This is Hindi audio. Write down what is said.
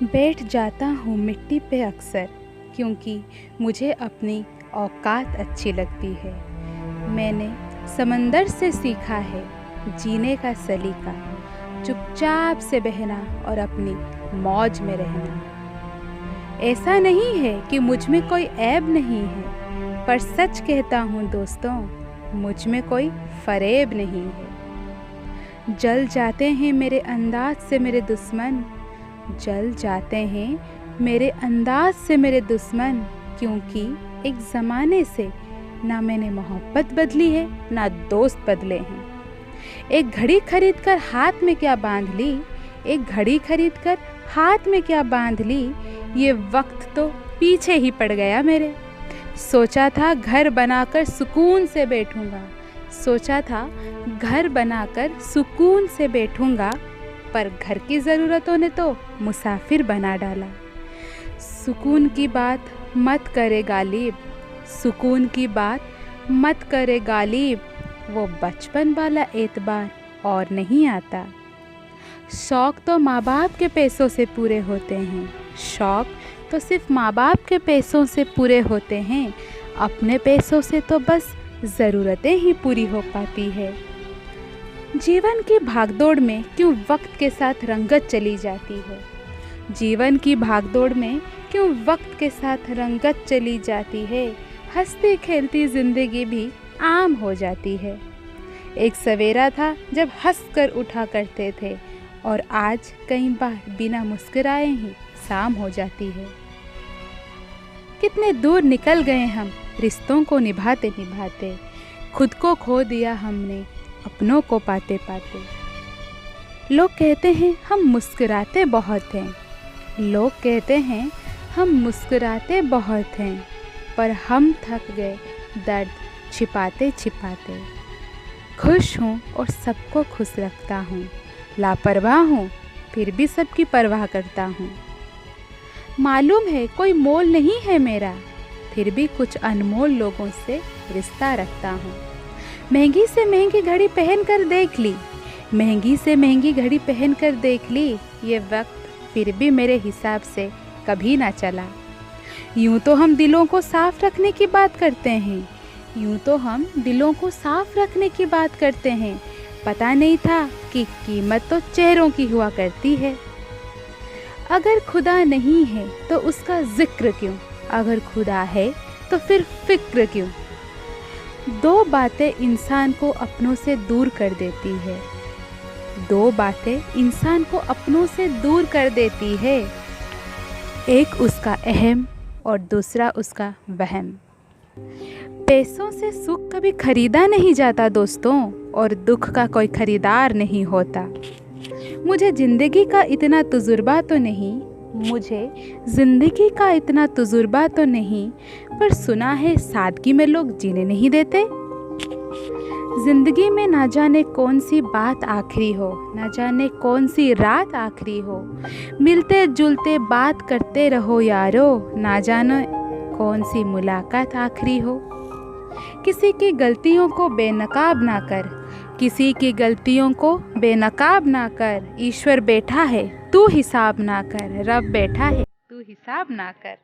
बैठ जाता हूँ मिट्टी पे अक्सर, क्योंकि मुझे अपनी औकात अच्छी लगती है। मैंने समंदर से सीखा है जीने का सलीका, चुपचाप से बहना और अपनी मौज में रहना। ऐसा नहीं है कि मुझ में कोई ऐब नहीं है, पर सच कहता हूँ दोस्तों, मुझ में कोई फरेब नहीं है। जल जाते हैं मेरे अंदाज से मेरे दुश्मन, जल जाते हैं मेरे अंदाज से मेरे दुश्मन, क्योंकि एक ज़माने से ना मैंने मोहब्बत बदली है ना दोस्त बदले हैं। एक घड़ी खरीद कर हाथ में क्या बांध ली, एक घड़ी खरीद कर हाथ में क्या बांध ली, ये वक्त तो पीछे ही पड़ गया मेरे। सोचा था घर बनाकर सुकून से बैठूंगा, सोचा था घर बनाकर सुकून से बैठूंगा, पर घर की ज़रूरतों ने तो मुसाफिर बना डाला। सुकून की बात मत करे गालिब, सुकून की बात मत करे गालिब, वो बचपन वाला एतबार और नहीं आता। शौक़ तो माँ बाप के पैसों से पूरे होते हैं, शौक़ तो सिर्फ माँ बाप के पैसों से पूरे होते हैं, अपने पैसों से तो बस ज़रूरतें ही पूरी हो पाती है। जीवन की भागदौड़ में क्यों वक्त के साथ रंगत चली जाती है, जीवन की भागदौड़ में क्यों वक्त के साथ रंगत चली जाती है, हंसती खेलती ज़िंदगी भी आम हो जाती है। एक सवेरा था जब हंसकर उठा करते थे, और आज कई बार बिना मुस्कुराए ही शाम हो जाती है। कितने दूर निकल गए हम रिश्तों को निभाते निभाते, खुद को खो दिया हमने अपनों को पाते पाते। लोग कहते हैं हम मुस्कुराते बहुत हैं, लोग कहते हैं हम मुस्कुराते बहुत हैं, पर हम थक गए दर्द छिपाते छिपाते। खुश हूँ और सबको खुश रखता हूँ, लापरवाह हूँ फिर भी सबकी परवाह करता हूँ। मालूम है कोई मोल नहीं है मेरा, फिर भी कुछ अनमोल लोगों से रिश्ता रखता हूँ। महंगी से महंगी घड़ी पहन कर देख ली, महंगी से महंगी घड़ी पहन कर देख ली, ये वक्त फिर भी मेरे हिसाब से कभी ना चला। यूँ तो हम दिलों को साफ रखने की बात करते हैं, यूँ तो हम दिलों को साफ रखने की बात करते हैं, पता नहीं था कि कीमत तो चेहरों की हुआ करती है। अगर खुदा नहीं है तो उसका जिक्र क्यों, अगर खुदा है तो फिर फिक्र क्यों। दो बातें इंसान को अपनों से दूर कर देती है, दो बातें इंसान को अपनों से दूर कर देती है, एक उसका अहम और दूसरा उसका वहम। पैसों से सुख कभी खरीदा नहीं जाता दोस्तों, और दुख का कोई खरीदार नहीं होता। मुझे ज़िंदगी का इतना तजुर्बा तो नहीं, मुझे ज़िंदगी का इतना तजुर्बा तो नहीं, पर सुना है सादगी में लोग जीने नहीं देते। ज़िंदगी में ना जाने कौन सी बात आखिरी हो, ना जाने कौन सी रात आखिरी हो, मिलते जुलते बात करते रहो यारो, ना जाने कौन सी मुलाकात आखिरी हो। किसी की गलतियों को बेनकाब ना कर, किसी की गलतियों को बेनकाब ना कर, ईश्वर बैठा है तू हिसाब ना कर, रब बैठा है तू हिसाब ना कर।